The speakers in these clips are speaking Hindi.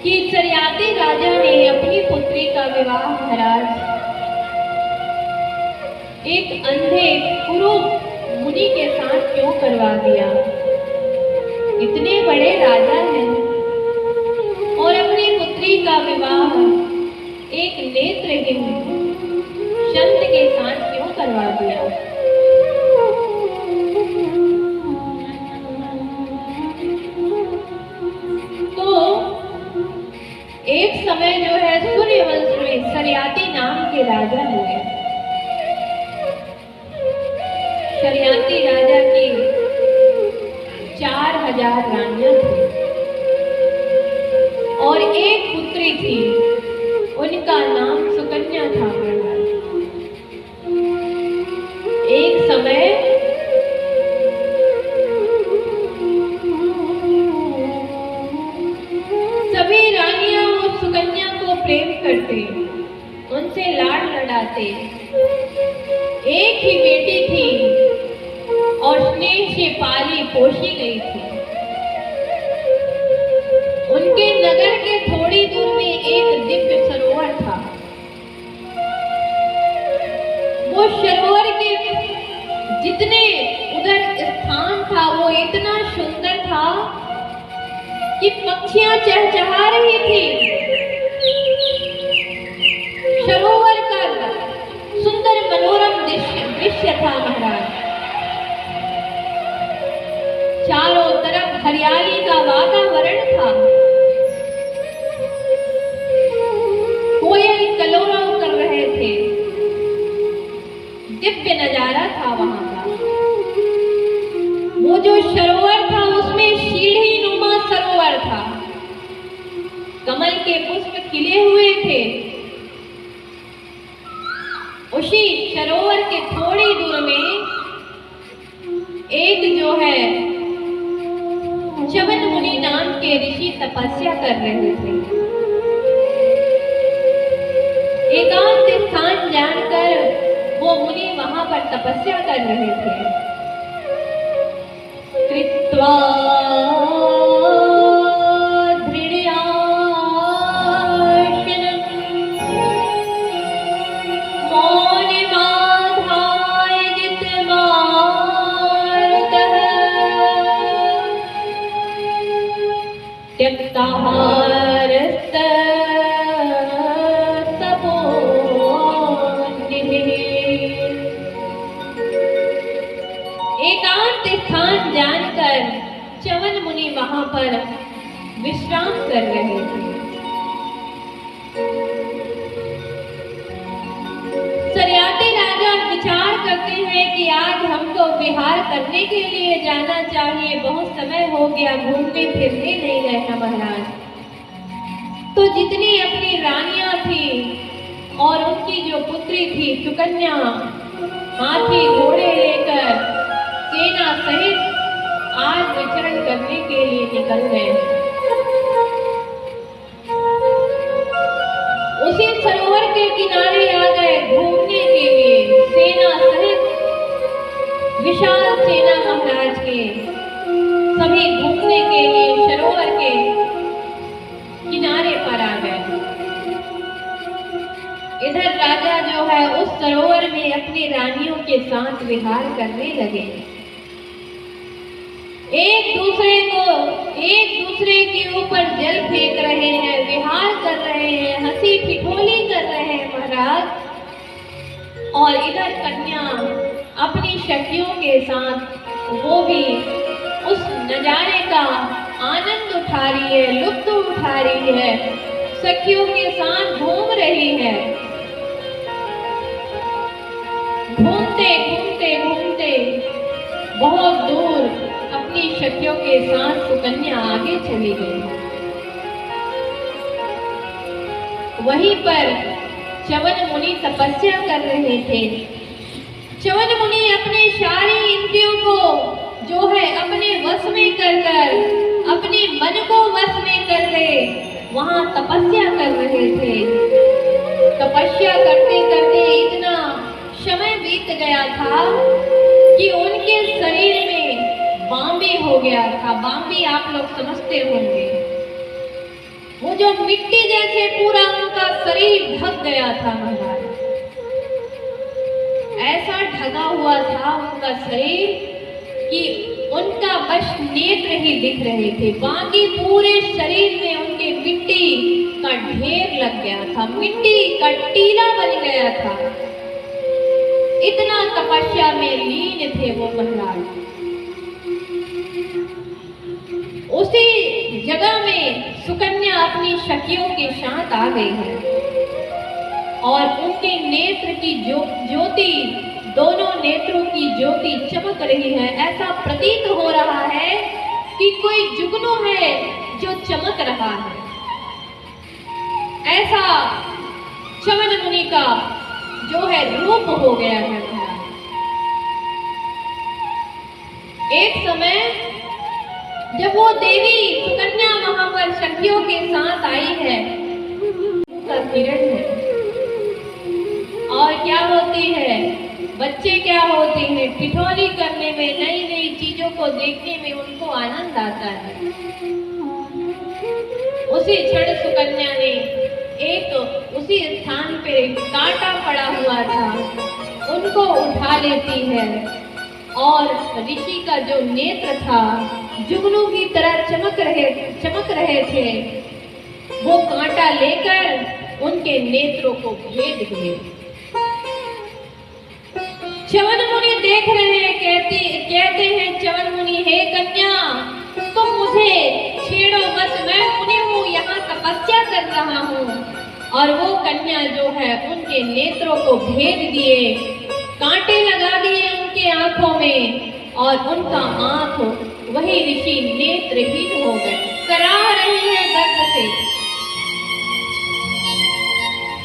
कि सरियाती राजा ने अपनी पुत्री का विवाह महाराज एक अंधे कुरूप मुनि के साथ क्यों करवा दिया? इतने बड़े राजा हैं और अपनी पुत्री का विवाह एक नेत्रहीन संत के साथ क्यों करवा दिया? तो एक समय जो है सूर्यवंश में सरियाती नाम के राजा हुए। सरियाती राजा की 4000 रानियां थी और एक पुत्री थी, उनका नाम सुकन्या था। एक समय सभी रानियां उस सुकन्या को प्रेम करते, उनसे लाड लड़ाते। एक ही बेटी थी और स्नेह से पाली पोषी गई थी। उनके नगर के थोड़ी दूर में एक दिव्य सरोवर था। वो सरोवर के जितने उधर स्थान था वो इतना सुंदर था कि पक्षियां चहचहा रही थी। सरोवर का सुंदर मनोरम दृश्य था महाराज। चारों तरफ हरियाली का वातावरण था। कोयल कलरव कर रहे थे। दिव्य नजारा था वहां का। वो जो सरोवर था उसमें सीढ़ी नुमा सरोवर था। कमल के पुष्प खिले हुए थे। उसी सरोवर के थोड़ी दूर में एक जो है च्यवन मुनि नाम के ऋषि तपस्या कर रहे थे। एकांत स्थान जानकर वो मुनि वहां पर तपस्या कर रहे थे। कृत्वा एकांत स्थान जानकर च्यवन मुनि वहां पर विश्राम कर रहे थे। सरियाती राजा विचार करते हैं कि आज हमको विहार करने के लिए जाना चाहिए। बहुत समय हो गया, घूमने फिरने नहीं गए हैं महाराज। तो जितनी अपनी रानियां थी और उनकी जो पुत्री थी सुकन्या, हाथी घोड़े लेकर सेना सहित आज विचरण करने के लिए निकल गए। उसी सरोवर के किनारे आ गए घूमने के लिए। सेना सहित विशाल सेना महाराज के सभी घूमने के लिए सरोवर के किनारे पर आ गए। इधर राजा जो है उस सरोवर में अपनी रानियों के साथ विहार करने लगे। एक दूसरे के ऊपर जल फेंक रहे हैं, विहार कर रहे हैं, हंसी ठिठोली कर रहे हैं महाराज। और इधर कन्या अपनी सखियों के साथ वो भी उस नजारे का आनंद उठा रही है, लुत्फ उठा रही है, सखियों के साथ घूम रही है। घूमते घूमते घूमते बहुत दूर अपनी सखियों के साथ सुकन्या आगे चली गई। वहीं पर च्यवन मुनि तपस्या कर रहे थे। च्यवन मुनि अपने सारी इंद्रियों को जो है अपने वश में कर अपने मन को वश में कर वहां तपस्या कर रहे थे। तपस्या करते करते इतना समय बीत गया था कि उनके शरीर में बांबी हो गया था। बांबी आप लोग समझते होंगे। वो जो मिट्टी जैसे पूरा उनका शरीर ढक गया था महाराज। ऐसा ढका हुआ था उनका शरीर कि उनका बस नेत्र ही दिख रहे थे, बाकी पूरे शरीर में उनके मिट्टी का ढेर लग गया था, मिट्टी का टीला बन गया था। इतना तपस्या में लीन थे वो महाराज। उसी जगह में सुकन्या अपनी सखियों के साथ आ गई है और उनके नेत्र की ज्योति, दोनों नेत्रों की ज्योति चमक रही है। ऐसा प्रतीत हो रहा है कि कोई जुगनू है जो चमक रहा है। ऐसा च्यवन मुनि का जो है रूप हो गया है। एक समय जब वो देवी सुकन्या वहां पर सखियों के साथ आई है, का किरण है और क्या होती है, बच्चे क्या होते हैं, ठिठोली करने में, नई नई चीजों को देखने में उनको आनंद आता है। उसी क्षण सुकन्या ने एक उसी स्थान पे कांटा पड़ा हुआ था, उनको उठा लेती है और ऋषि का जो नेत्र था जुगनू की तरह चमक रहे थे, वो कांटा लेकर उनके नेत्रों को भेद दिए। च्यवन मुनि देख रहे हैं, कहते हैं च्यवन मुनि, हे कन्या तुम मुझे छेड़ो मत, मैं मुनि हूँ, यहाँ तपस्या कर रहा हूँ। और वो कन्या जो है उनके नेत्रों को भेद दिए, कांटे लगा दिए उनके आंखों में और उनका आंख वही ऋषि नेत्रहीन हो गए। कराह रही है दर्द से,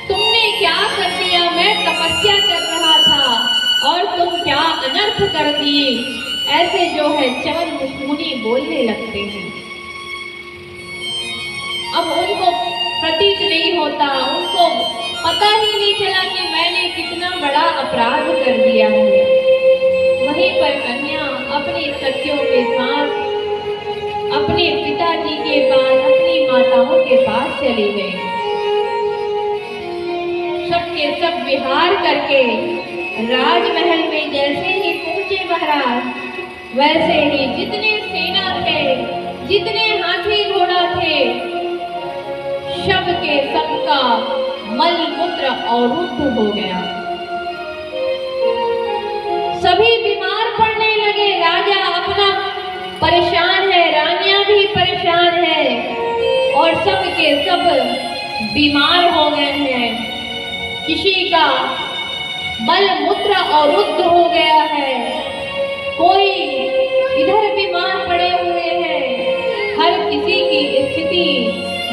तुमने क्या कर दिया, मैं तपस्या कर रहा था और तुम क्या अनर्थ कर दिए। ऐसे जो है च्यवन मुनि बोलने लगते हैं। अब उनको प्रतीत नहीं होता, उनको पता ही नहीं चला कि मैंने कितना बड़ा अपराध कर दिया है। वहीं पर कन्या अपनी सखियों के साथ अपने पिताजी के पास, अपनी माताओं के पास चली गई। सबके सब विहार करके राजमहल में जैसे ही पहुंचे महाराज, वैसे ही जितने सेना थे, जितने हाथी घोड़ा थे, सबके सबका मल मूत्र अवरुद्ध हो गया। सभी बीमार पड़ने लगे। राजा अपना परेशान है, रानियां भी परेशान है और सबके सब बीमार हो गए हैं। किसी का मल मूत्र अवरुद्ध हो गया है, कोई इधर बीमार पड़े हुए हैं। हर किसी की स्थिति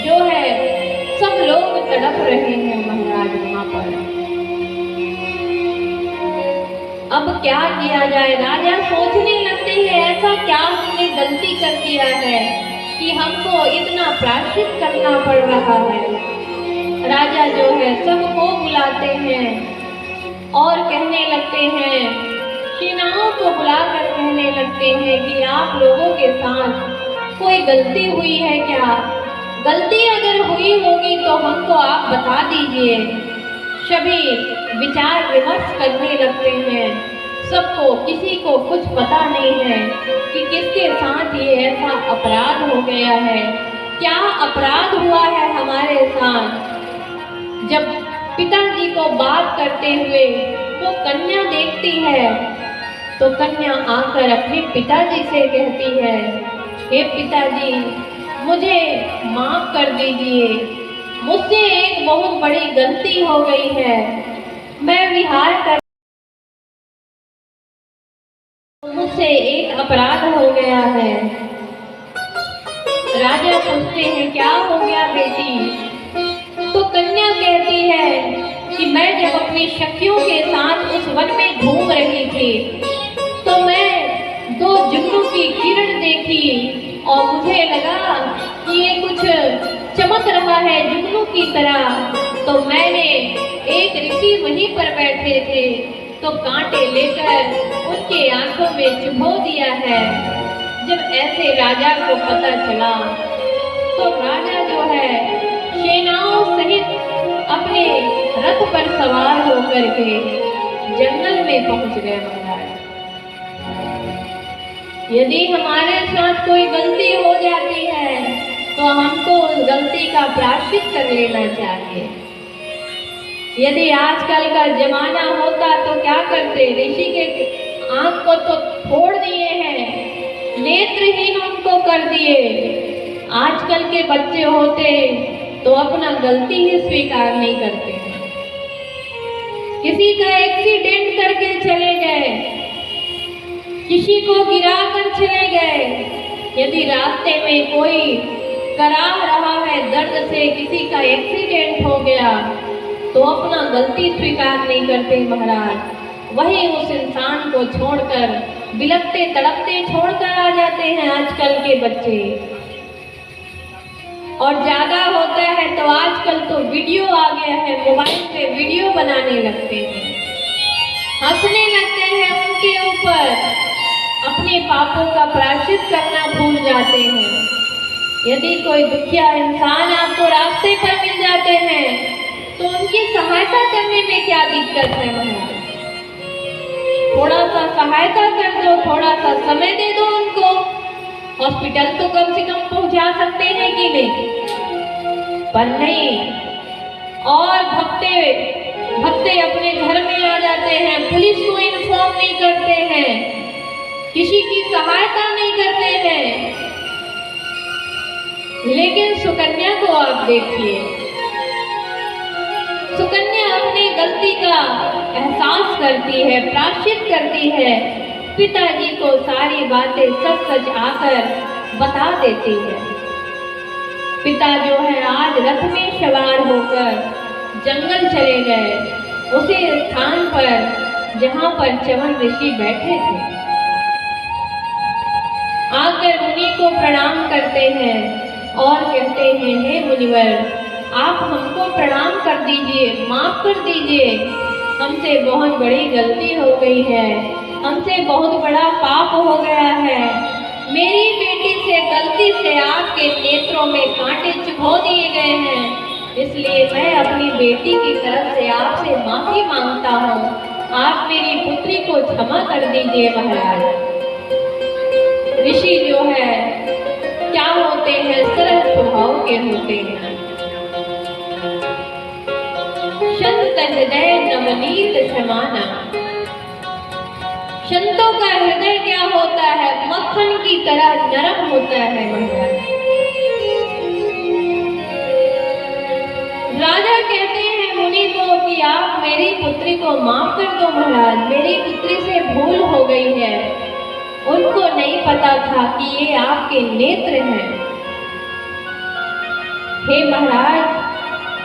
जो है, सब लोग तड़प रहे हैं महाराज वहां पर। अब क्या किया जाए, राजा सोचने लगते हैं ऐसा क्या हमने गलती कर दिया है कि हमको इतना प्रायश्चित करना पड़ रहा है। राजा जो है सबको बुलाते हैं और कहने लगते हैं, सेनाओं को बुलाकर कहने लगते हैं कि आप लोगों के साथ कोई गलती हुई है क्या? गलती अगर हुई होगी तो हमको आप बता दीजिए। सभी विचार विमर्श करने लगते हैं। सबको, किसी को कुछ पता नहीं है कि किसके साथ ये ऐसा अपराध हो गया है, क्या अपराध हुआ है हमारे साथ। जब पिताजी को बात करते हुए वो कन्या देखती है तो कन्या आकर अपने पिताजी से कहती है, हे पिताजी मुझे माफ कर दीजिए, मुझसे एक बहुत बड़ी गलती हो गई है, मैं विहार कर, मुझसे एक अपराध हो गया है। राजा पूछते हैं क्या हो गया बेटी? तो कन्या कहती है कि मैं जब अपनी सखियों के साथ उस वन में घूम रही थी तो मैं दो जुगनू की किरण देखी और मुझे लगा कि ये कुछ चमक रहा है जुगनू की तरह। तो मैंने, एक ऋषि वहीं पर बैठे थे तो कांटे लेकर उनके आंखों में चुभो दिया है। जब ऐसे राजा को पता चला तो राजा जो है सेनाओं सहित अपने रथ पर सवार होकर के जंगल में पहुंच गए महाराज। यदि हमारे साथ कोई गलती हो जाती है तो हमको उस गलती का प्रायश्चित कर लेना चाहिए। यदि आजकल का जमाना होता तो क्या करते, ऋषि के आंख को तो फोड़ दिए हैं, नेत्रहीन उनको कर दिए। आजकल के बच्चे होते तो अपना गलती ही स्वीकार नहीं करते हैं। किसी का एक्सीडेंट करके चले गए, किसी को गिरा कर चले गए। यदि रास्ते में कोई कराह रहा है दर्द से, किसी का एक्सीडेंट हो गया तो अपना गलती स्वीकार नहीं करते महाराज। वही उस इंसान को छोड़कर बिलखते तड़पते छोड़कर आ जाते हैं आजकल के बच्चे। और ज्यादा होता है तो आजकल तो वीडियो आ गया है, मोबाइल पे वीडियो बनाने लगते हैं, हंसने लगते हैं उनके ऊपर, अपने पापों का प्रायश्चित करना भूल जाते हैं। यदि कोई दुखिया इंसान आपको रास्ते पर मिल जाते हैं तो उनकी सहायता करने में क्या दिक्कत है महाराज। थोड़ा सा सहायता कर दो, थोड़ा सा समय दे दो उनको। हॉस्पिटल तो कम से कम पहुंचा सकते हैं कि नहीं, पर नहीं। और भक्ते अपने घर में आ जाते हैं, पुलिस को इन्फॉर्म नहीं करते हैं, किसी की सहायता नहीं करते हैं। लेकिन सुकन्या को आप देखिए, सुकन्या अपनी गलती का एहसास करती है, प्रायश्चित करती है, पिताजी को सारी बातें सच सच आकर बता देती है। पिता जो है आज रथ में सवार होकर जंगल चले गए, उसी स्थान पर जहां पर च्यवन ऋषि बैठे थे। आकर मुनि को प्रणाम करते हैं और कहते हैं, हे मुनिवर, आप हमको प्रणाम कर दीजिए, माफ कर दीजिए, हमसे बहुत बड़ी गलती हो गई है, हमसे बहुत बड़ा पाप हो गया है। मेरी बेटी से गलती से आपके नेत्रों में कांटे चुभो दिए गए हैं, इसलिए मैं अपनी बेटी की तरफ से आपसे माफी मांगता हूँ। आप मेरी पुत्री को क्षमा कर दीजिए महाराज। ऋषि जो है क्या होते हैं, सरल स्वभाव के होते हैं। संत हृदय नवनीत समाना। संतों का हृदय क्या होता है, मक्खन की तरह नरम होता है महाराज। राजा कहते हैं मुनि को कि आप मेरी पुत्री को माफ कर दो महाराज, मेरी पुत्री से भूल हो गई है। उनको नहीं पता था कि ये आपके नेत्र हैं। हे महाराज,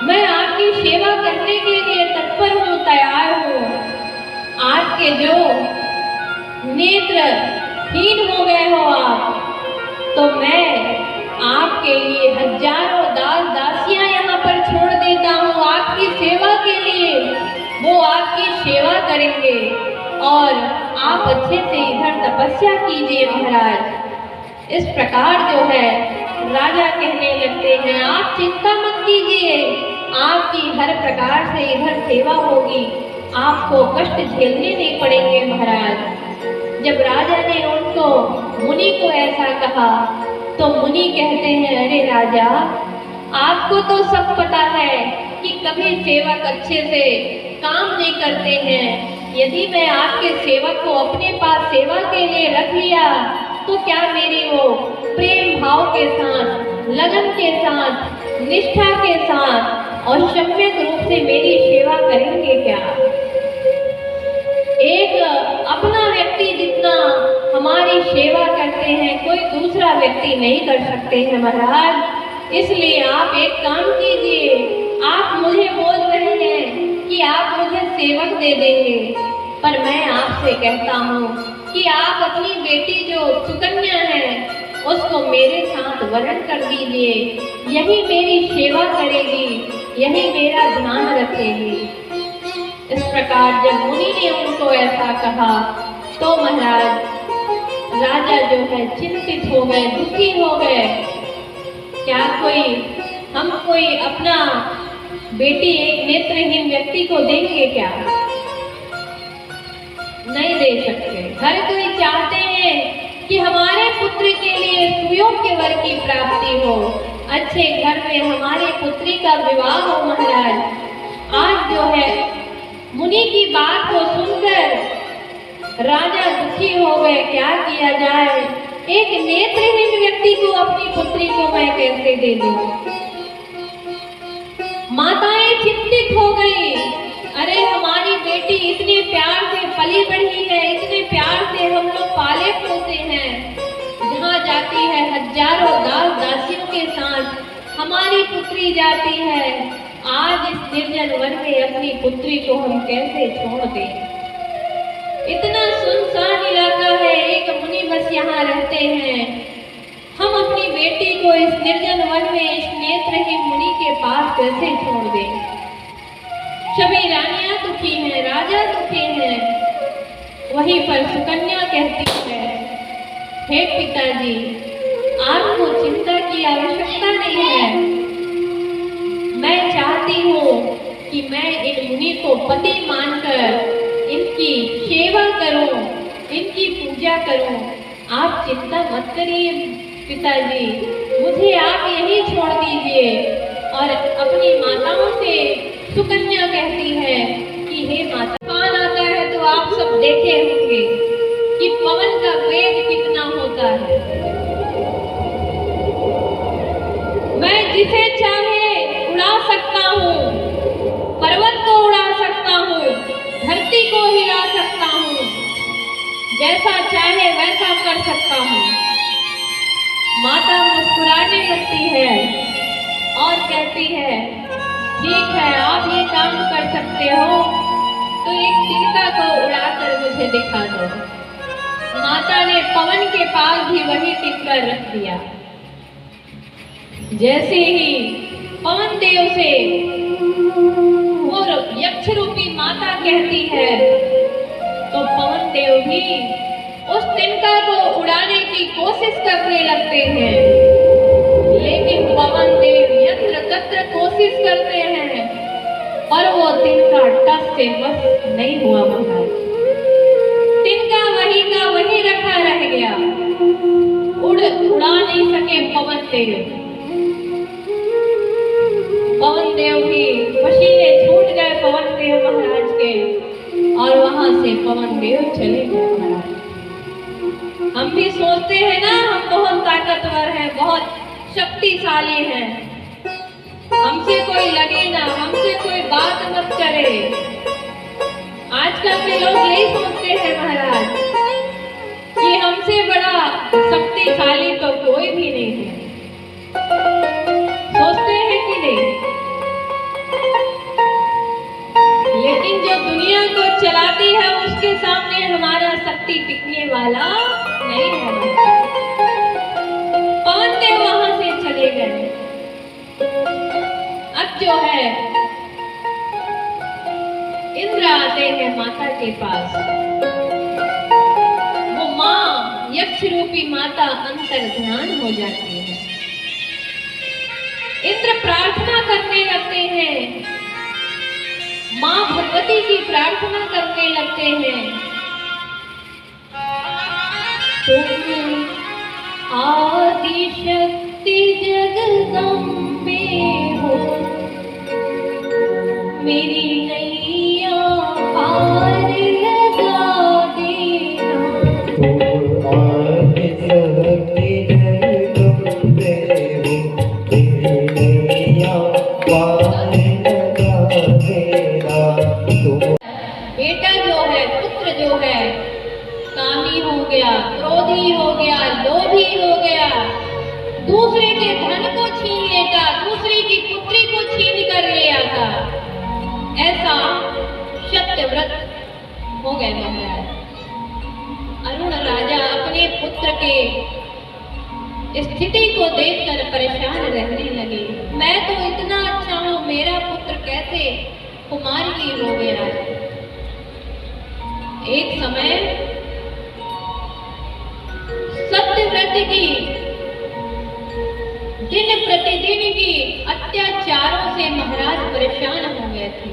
मैं आपकी सेवा करने के लिए तत्पर हूँ, तैयार हूँ। आपके जो नेत्र हीन हो गए हो आप, तो मैं आपके लिए हजारों दास दासियां यहाँ पर छोड़ देता हूँ आपकी सेवा के लिए। वो आपकी सेवा करेंगे और आप अच्छे से इधर तपस्या कीजिए महाराज। इस प्रकार जो है राजा कहने लगते हैं, आप चिंता मत कीजिए, आपकी हर प्रकार से इधर सेवा होगी, आपको कष्ट झेलने नहीं पड़ेंगे महाराज। जब राजा ने उनको मुनि को ऐसा कहा तो मुनि कहते हैं, अरे राजा, आपको तो सब पता है कि कभी सेवक अच्छे से काम नहीं करते हैं। यदि मैं आपके सेवक को अपने पास सेवा के लिए रख लिया तो क्या मेरी वो प्रेम भाव के साथ, लगन के साथ, निष्ठा के साथ और सम्यक रूप से मेरी सेवा करेंगे क्या? एक अपना व्यक्ति जितना हमारी सेवा करते हैं कोई दूसरा व्यक्ति नहीं कर सकते हैं महाराज। इसलिए आप एक काम कीजिए, आप मुझे बोल रहे हैं कि आप मुझे सेवक दे देंगे, पर मैं आपसे कहता हूँ कि आप अपनी बेटी जो सुकन्या है उसको मेरे साथ वरण कर दीजिए। यही मेरी सेवा करेगी, यही मेरा ध्यान रखेगी। इस प्रकार जब मुनि ने उनको ऐसा कहा तो महाराज राजा जो है चिंतित हो गए, दुखी हो गए। क्या हम कोई अपना बेटी एक नेत्रहीन व्यक्ति को देंगे क्या? नहीं दे सकते। हर कोई चाहते हैं कि हमारे पुत्र के लिए सुयोग्य वर की प्राप्ति हो, अच्छे घर में हमारे पुत्री का विवाह हो। महाराज, आज जो है मुनि की बात को सुनकर राजा दुखी हो गए। क्या किया जाए? एक नेत्रहीन व्यक्ति को अपनी पुत्री को मैं कैसे दे दूं? माताएं चिंतित हो गई। अरे हमारी बेटी इतने प्यार से पली बढ़ी है, इतने प्यार से हम लोग पाले पोसे हैं, जहाँ जाती है हजारों दास दासियों के साथ हमारी पुत्री जाती है। आज इस निर्जन वन में अपनी पुत्री को हम कैसे छोड़ दें? इतना सुनसान इलाका है, एक मुनि बस यहाँ रहते हैं। हम अपनी बेटी को इस निर्जन वन में इस नेत्रहीन मुनि के पास कैसे छोड़ दें? सभी रानियां दुखी हैं, राजा दुखी हैं। वहीं पर सुकन्या कहती है, हे पिताजी, आपको चिंता की आवश्यकता नहीं है। मैं चाहती हूँ कि मैं इन मुनि को पति मानकर इनकी सेवा करूं, इनकी पूजा करूं। आप चिंता मत करिए पिताजी, मुझे आप यही छोड़ दीजिए। और अपनी माताओं से सुकन्या कहती है कि हे माता, तूफान आता है तो आप सब देखे होंगे कि पवन का वेग कितना होता है। मैं जिसे चाहे उड़ा सकता हूँ, पर्वत को उड़ा सकता हूँ, धरती को हिला सकता हूँ, जैसा चाहे वैसा कर सकता हूँ। माता मुस्कुराने लगती है और कहती है, ठीक है, आप ये काम कर सकते हो तो एक तिनका को उड़ाकर मुझे दिखा दो। माता ने पवन के पास भी वही तिनका रख दिया। जैसे ही पवन देव से वो यक्ष रूपी माता कहती है, तो पवन देव भी उस तिनका को उड़ाने की कोशिश करने लगते हैं। लेकिन पवन देव यत्र तत्र कोशिश करते हैं और वो तिनका टस से बस नहीं हुआ। महाराज, तिनका वही का वही रखा रह गया, उड़ा नहीं सके पवन देव। पवन देव भी पसीने छूट गए पवन देव महाराज के, और वहां से पवन देव चले गए। महाराज, हम भी सोचते हैं ना हम बहुत ताकतवर हैं, बहुत शक्तिशाली हैं, हमसे कोई लगे ना, हमसे कोई बात मत करे। आजकल के लोग यही सोचते हैं महाराज कि हमसे बड़ा शक्तिशाली तो कोई भी नहीं है। सोचते हैं कि नहीं? लेकिन जो दुनिया को चलाती है उसके सामने हमारा शक्ति टिकने वाला नहीं है। पवन देव वहां से चले गए। अब जो है इंद्र आते हैं माता के पास। वो माँ यक्ष रूपी माता अंतर ध्यान हो जाती है। इंद्र प्रार्थना करने लगते हैं, माँ भगवती की प्रार्थना करने लगते हैं। तुम आदि शक्ति जगदम्बे हो, मेरी नैया पार लगा देना। आदि शक्ति जगदम्बे हो, मेरी नैया पार लगा देना। बेटा जो है, पुत्र जो है, कामी हो गया, क्रोधी हो गया, लोभी हो गया, दूसरे के धन को छीन लेता, दूसरे की पुत्री को छीन कर ले आता। ऐसा सत्यव्रत हो गए महाराज। अरुण राजा अपने पुत्र के स्थिति को देखकर परेशान रहने लगे। मैं तो इतना अच्छा हूँ, मेरा पुत्र कैसे कुमारी हो गया है। एक समय सत्यव्रत की दिन प्रतिदिन की अत्याचारों से महाराज परेशान हो गए थे।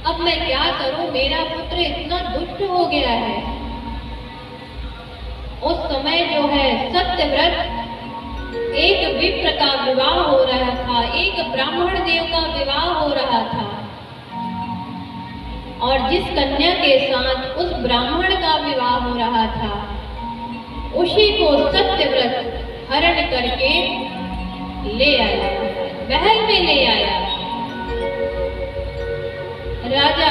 अब मैं क्या करूं, मेरा पुत्र इतना दुष्ट हो गया है। उस समय जो है सत्यव्रत एक विप्र का विवाह हो रहा था, एक ब्राह्मण देव का विवाह हो रहा था, और जिस कन्या के साथ उस ब्राह्मण का विवाह हो रहा था उसी को सत्यव्रत हरण करके ले आया, महल में ले आया। राजा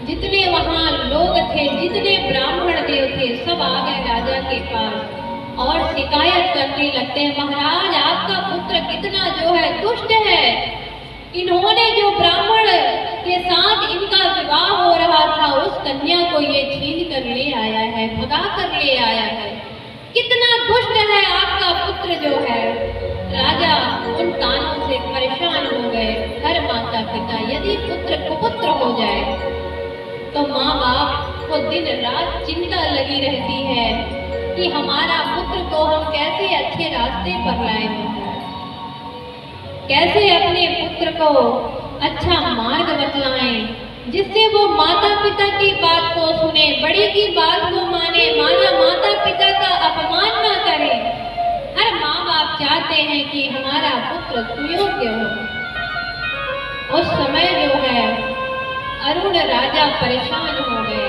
जितने वहां लोग थे, जितने ब्राह्मण देव थे, सब आ गए राजा के पास और शिकायत करने लगते हैं, महाराज आपका पुत्र कितना जो है दुष्ट है। इन्होंने जो ब्राह्मण के साथ इनका विवाह हो रहा था उस कन्या को ये छीन कर ले आया है, भगा कर ले आया है। कितना दुष्ट है आपका पुत्र जो है। राजा उन तानों से परेशान हो गए। हर माता पिता यदि पुत्र कुपुत्र हो जाए तो माँ बाप को दिन रात चिंता लगी रहती है कि हमारा पुत्र को हम कैसे अच्छे रास्ते पर लाए, कैसे अपने पुत्र को अच्छा मार्ग बतलाएं, जिससे वो माता पिता की बात को सुने, बड़ी की बात को माने, माता पिता का अपमान न करे। हर माँ बाप चाहते हैं कि हमारा पुत्र सुयोग्य हो। उस समय जो है अरुण राजा परेशान हो गए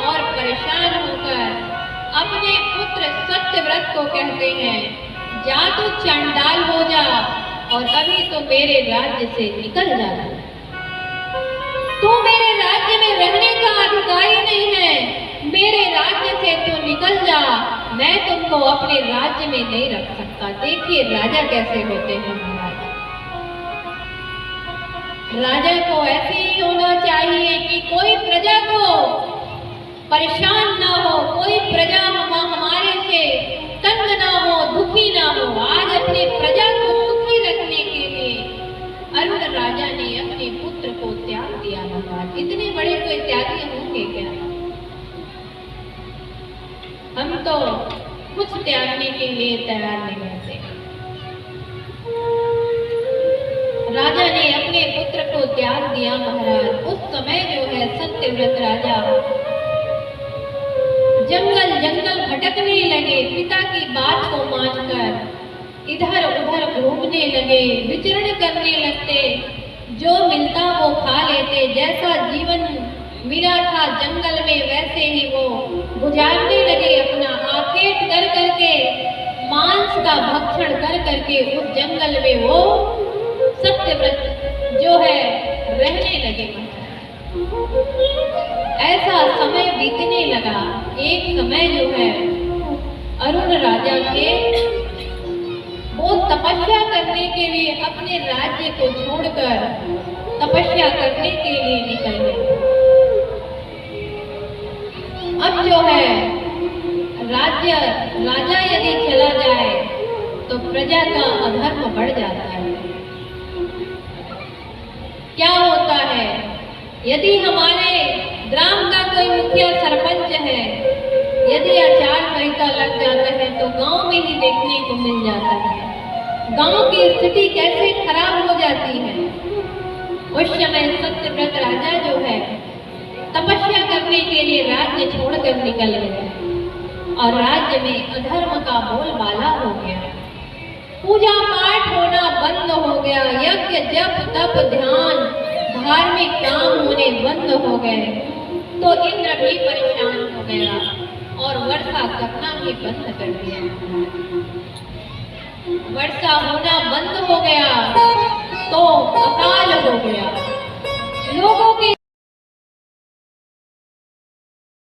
और परेशान होकर अपने पुत्र सत्यव्रत को कहते हैं, जा तू चंडाल हो जा और अभी तो मेरे राज्य से निकल जा। तू मेरे राज्य में रहने का अधिकारी नहीं है, मेरे राज्य से तू निकल जा, मैं तुमको अपने राज्य में नहीं रख सकता। देखिए राजा कैसे होते हैं महाराज। राजा को ऐसे ही होना चाहिए कि कोई प्रजा को परेशान ना हो, कोई प्रजा हमारे से तंग ना हो, दुखी ना हो। आज अपने प्रजा को सुखी रखने के लिए अरुण राजा ने अपने पुत्र को त्याग दिया। महाराज इतने बड़े कोई त्यागी होंगे क्या? हम तो कुछ त्यागने के लिए तैयार नहीं रहते। राजा ने अपने पुत्र को त्याग दिया महाराज। उस समय जो है सत्यव्रत राजा जंगल जंगल भटकने लगे, पिता की बात को मानकर इधर उधर घूमने लगे, विचरण करने लगते, जो मिलता वो खा लेते। जैसा जीवन मिला था जंगल में वैसे ही वो गुजारने लगे अपना, आखेट कर करके, मांस का भक्षण कर करके उस जंगल में वो सत्यव्रत जो है रहने लगे। ऐसा समय बीतने लगा। एक समय जो है अरुण राजा के वो तपस्या करने के लिए अपने राज्य को छोड़कर तपस्या करने के लिए निकल गए। अब जो है राजा यदि चला जाए तो प्रजा का अधर्म बढ़ जाता है। क्या होता है, यदि हमारे ग्राम का कोई मुखिया सरपंच है, यदि आचार संहिता लग जाता है तो गांव में ही देखने को मिल जाता है गांव की स्थिति कैसे खराब हो जाती है। उस समय सत्यव्रत राजा जो है तपस्या करने के लिए राज्य छोड़कर निकल गए और राज्य में अधर्म का बोलबाला हो गया। पूजा पाठ होना बंद हो गया, यज्ञ जप तप ध्यान धार्मिक काम होने बंद हो गए। तो इंद्र भी परेशान हो गया और वर्षा करना भी बंद कर दिया। वर्षा होना बंद हो गया तो अकाल हो गया।